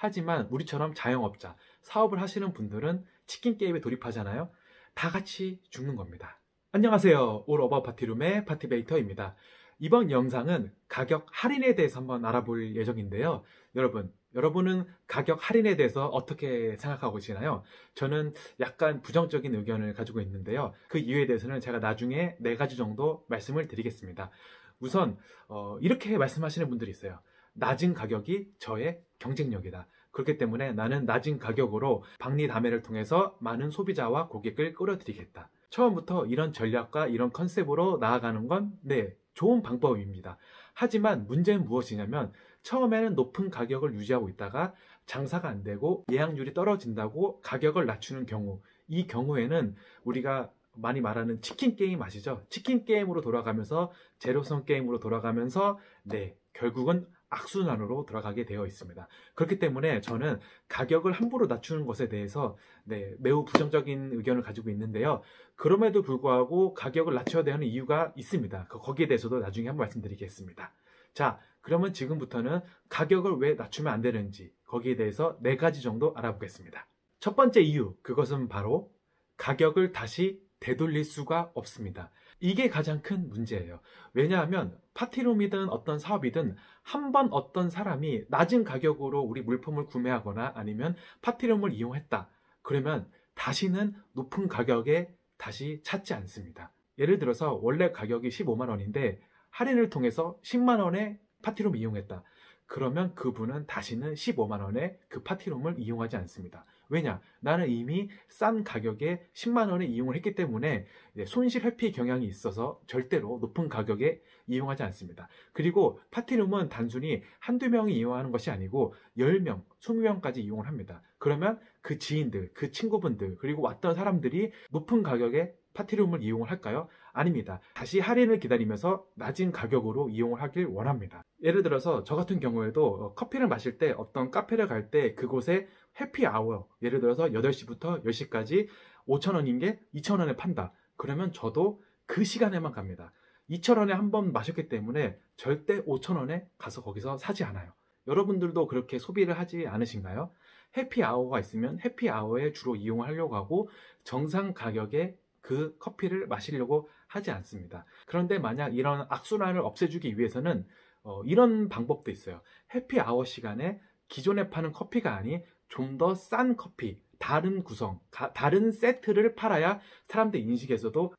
하지만 우리처럼 자영업자, 사업을 하시는 분들은 치킨 게임에 돌입하잖아요. 다 같이 죽는 겁니다. 안녕하세요. 올 어바웃 파티룸의 파티베이터입니다. 이번 영상은 가격 할인에 대해서 한번 알아볼 예정인데요. 여러분은 가격 할인에 대해서 어떻게 생각하고 계시나요? 저는 약간 부정적인 의견을 가지고 있는데요. 그 이유에 대해서는 제가 나중에 4가지 정도 말씀을 드리겠습니다. 우선 이렇게 말씀하시는 분들이 있어요. 낮은 가격이 저의 경쟁력이다. 그렇기 때문에 나는 낮은 가격으로 박리다매를 통해서 많은 소비자와 고객을 끌어들이겠다. 처음부터 이런 전략과 이런 컨셉으로 나아가는 건 좋은 방법입니다. 하지만 문제는 무엇이냐면 처음에는 높은 가격을 유지하고 있다가 장사가 안 되고 예약률이 떨어진다고 가격을 낮추는 경우, 이 경우에는 우리가 많이 말하는 치킨 게임 아시죠? 치킨 게임으로 돌아가면서 제로섬 게임으로 돌아가면서 결국은 악순환으로 돌아가게 되어 있습니다. 그렇기 때문에 저는 가격을 함부로 낮추는 것에 대해서 매우 부정적인 의견을 가지고 있는데요. 그럼에도 불구하고 가격을 낮춰야 되는 이유가 있습니다. 거기에 대해서도 나중에 한번 말씀드리겠습니다. 자, 그러면 지금부터는 가격을 왜 낮추면 안 되는지 거기에 대해서 4가지 정도 알아보겠습니다. 첫 번째 이유, 그것은 바로 가격을 다시 되돌릴 수가 없습니다. 이게 가장 큰 문제예요. 왜냐하면 파티룸이든 어떤 사업이든 한번 어떤 사람이 낮은 가격으로 우리 물품을 구매하거나 아니면 파티룸을 이용했다. 그러면 다시는 높은 가격에 다시 찾지 않습니다. 예를 들어서 원래 가격이 15만 원인데 할인을 통해서 10만 원에 파티룸을 이용했다. 그러면 그분은 다시는 15만 원에 그 파티룸을 이용하지 않습니다. 왜냐? 나는 이미 싼 가격에 10만 원에 이용을 했기 때문에 손실 회피 경향이 있어서 절대로 높은 가격에 이용하지 않습니다. 그리고 파티룸은 단순히 한두 명이 이용하는 것이 아니고 10명, 20명까지 이용을 합니다. 그러면 그 지인들, 그 친구분들, 그리고 왔던 사람들이 높은 가격에 파티룸을 이용을 할까요? 아닙니다. 다시 할인을 기다리면서 낮은 가격으로 이용을 하길 원합니다. 예를 들어서 저 같은 경우에도 커피를 마실 때 어떤 카페를 갈 때 그곳에 해피아워, 예를 들어서 8시부터 10시까지 5,000원인 게 2,000원에 판다. 그러면 저도 그 시간에만 갑니다. 2,000원에 한 번 마셨기 때문에 절대 5,000원에 가서 거기서 사지 않아요. 여러분들도 그렇게 소비를 하지 않으신가요? 해피아워가 있으면 해피아워에 주로 이용을 하려고 하고 정상 가격에 그 커피를 마시려고 하지 않습니다. 그런데 만약 이런 악순환을 없애주기 위해서는 이런 방법도 있어요. 해피아워 시간에 기존에 파는 커피가 아닌 좀 더 싼 커피, 다른 구성, 다른 세트를 팔아야 사람들 인식에서도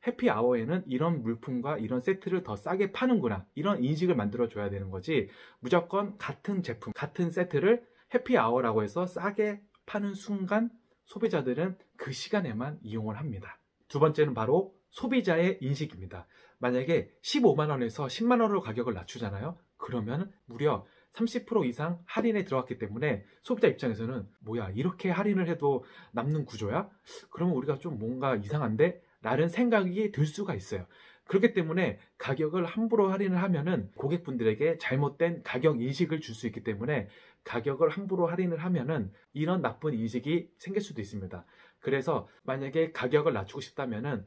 해피아워에는 이런 물품과 이런 세트를 더 싸게 파는구나, 이런 인식을 만들어줘야 되는 거지, 무조건 같은 제품, 같은 세트를 해피아워라고 해서 싸게 파는 순간 소비자들은 그 시간에만 이용을 합니다. 두 번째는 바로 소비자의 인식입니다. 만약에 15만 원에서 10만 원으로 가격을 낮추잖아요. 그러면 무려 30% 이상 할인에 들어갔기 때문에 소비자 입장에서는 뭐야, 이렇게 할인을 해도 남는 구조야? 그러면 우리가 좀 뭔가 이상한데? 라는 생각이 들 수가 있어요. 그렇기 때문에 가격을 함부로 할인을 하면은 고객분들에게 잘못된 가격 인식을 줄 수 있기 때문에 가격을 함부로 할인을 하면은 이런 나쁜 인식이 생길 수도 있습니다. 그래서 만약에 가격을 낮추고 싶다면은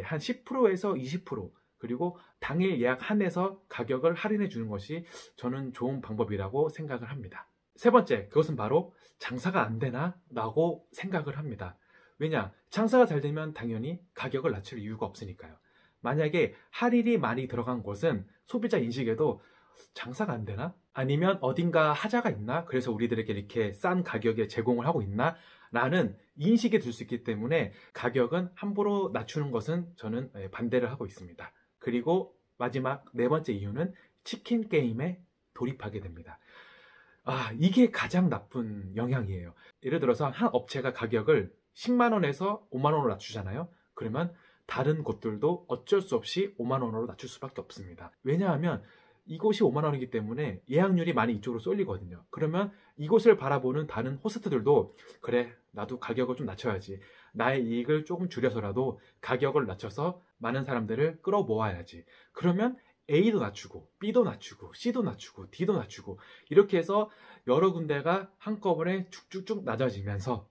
한 10%에서 20%, 그리고 당일 예약 한해서 가격을 할인해 주는 것이 저는 좋은 방법이라고 생각을 합니다. 세 번째, 그것은 바로 장사가 안 되나? 라고 생각을 합니다. 왜냐? 장사가 잘 되면 당연히 가격을 낮출 이유가 없으니까요. 만약에 할인이 많이 들어간 곳은 소비자 인식에도 장사가 안 되나? 아니면 어딘가 하자가 있나? 그래서 우리들에게 이렇게 싼 가격에 제공을 하고 있나? 라는 인식이 들 수 있기 때문에 가격은 함부로 낮추는 것은 저는 반대를 하고 있습니다. 그리고 마지막 4번째 이유는 치킨 게임에 돌입하게 됩니다. 이게 가장 나쁜 영향이에요. 예를 들어서 한 업체가 가격을 10만 원에서 5만 원으로 낮추잖아요. 그러면 다른 곳들도 어쩔 수 없이 5만 원으로 낮출 수밖에 없습니다. 왜냐하면 이곳이 5만 원이기 때문에 예약률이 많이 이쪽으로 쏠리거든요. 그러면 이곳을 바라보는 다른 호스트들도 그래, 나도 가격을 좀 낮춰야지. 나의 이익을 조금 줄여서라도 가격을 낮춰서 많은 사람들을 끌어모아야지. 그러면 A도 낮추고 B도 낮추고 C도 낮추고 D도 낮추고 이렇게 해서 여러 군데가 한꺼번에 쭉쭉쭉 낮아지면서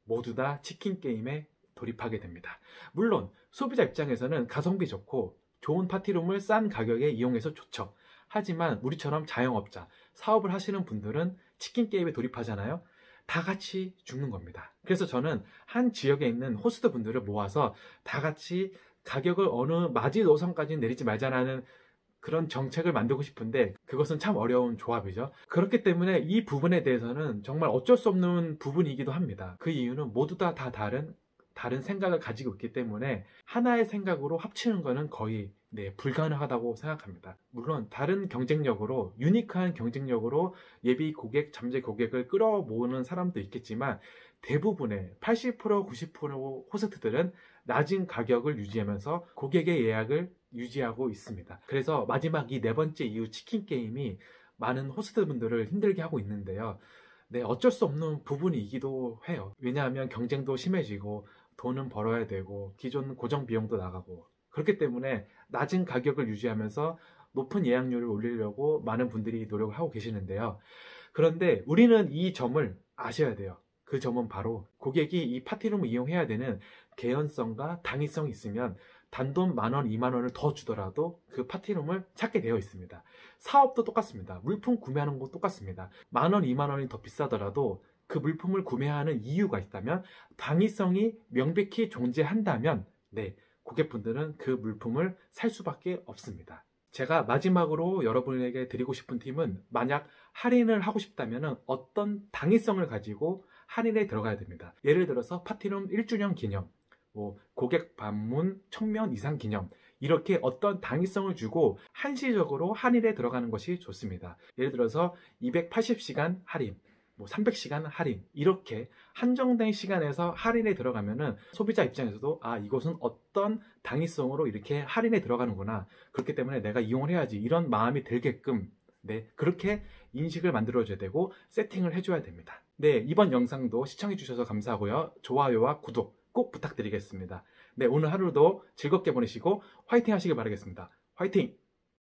모두 다 치킨 게임에 돌입하게 됩니다. 물론 소비자 입장에서는 가성비 좋고 좋은 파티룸을 싼 가격에 이용해서 좋죠. 하지만 우리처럼 자영업자, 사업을 하시는 분들은 치킨 게임에 돌입하잖아요. 다 같이 죽는 겁니다. 그래서 저는 한 지역에 있는 호스트 분들을 모아서 다 같이 가격을 어느 마지노선까지는 내리지 말자라는 그런 정책을 만들고 싶은데 그것은 참 어려운 조합이죠. 그렇기 때문에 이 부분에 대해서는 정말 어쩔 수 없는 부분이기도 합니다. 그 이유는 모두 다 다른 생각을 가지고 있기 때문에 하나의 생각으로 합치는 것은 거의 불가능하다고 생각합니다. 물론 다른 경쟁력으로 유니크한 경쟁력으로 예비 고객, 잠재 고객을 끌어모으는 사람도 있겠지만 대부분의 80%, 90% 호스트들은 낮은 가격을 유지하면서 고객의 예약을 유지하고 있습니다. 그래서 마지막 이 네 번째 이유 치킨 게임이 많은 호스트분들을 힘들게 하고 있는데요. 어쩔 수 없는 부분이기도 해요. 왜냐하면 경쟁도 심해지고 돈은 벌어야 되고 기존 고정 비용도 나가고 그렇기 때문에 낮은 가격을 유지하면서 높은 예약률을 올리려고 많은 분들이 노력을 하고 계시는데요. 그런데 우리는 이 점을 아셔야 돼요. 그 점은 바로 고객이 이 파티룸을 이용해야 되는 개연성과 당위성이 있으면 단돈 10,000원, 20,000원을 더 주더라도 그 파티룸을 찾게 되어 있습니다. 사업도 똑같습니다. 물품 구매하는 것도 똑같습니다. 10,000원, 20,000원이 더 비싸더라도 그 물품을 구매하는 이유가 있다면 당위성이 명백히 존재한다면 고객분들은 그 물품을 살 수밖에 없습니다. 제가 마지막으로 여러분에게 드리고 싶은 팁은 만약 할인을 하고 싶다면 어떤 당위성을 가지고 할인에 들어가야 됩니다. 예를 들어서 파티룸 1주년 기념, 고객 방문 1000명 이상 기념 이렇게 어떤 당위성을 주고 한시적으로 할인에 들어가는 것이 좋습니다. 예를 들어서 280시간 할인, 300시간 할인 이렇게 한정된 시간에서 할인에 들어가면은 소비자 입장에서도 이것은 어떤 당위성으로 이렇게 할인에 들어가는구나 그렇기 때문에 내가 이용을 해야지 이런 마음이 들게끔 그렇게 인식을 만들어줘야 되고 세팅을 해줘야 됩니다. 이번 영상도 시청해 주셔서 감사하고요. 좋아요와 구독 꼭 부탁드리겠습니다. 오늘 하루도 즐겁게 보내시고 화이팅 하시길 바라겠습니다. 화이팅!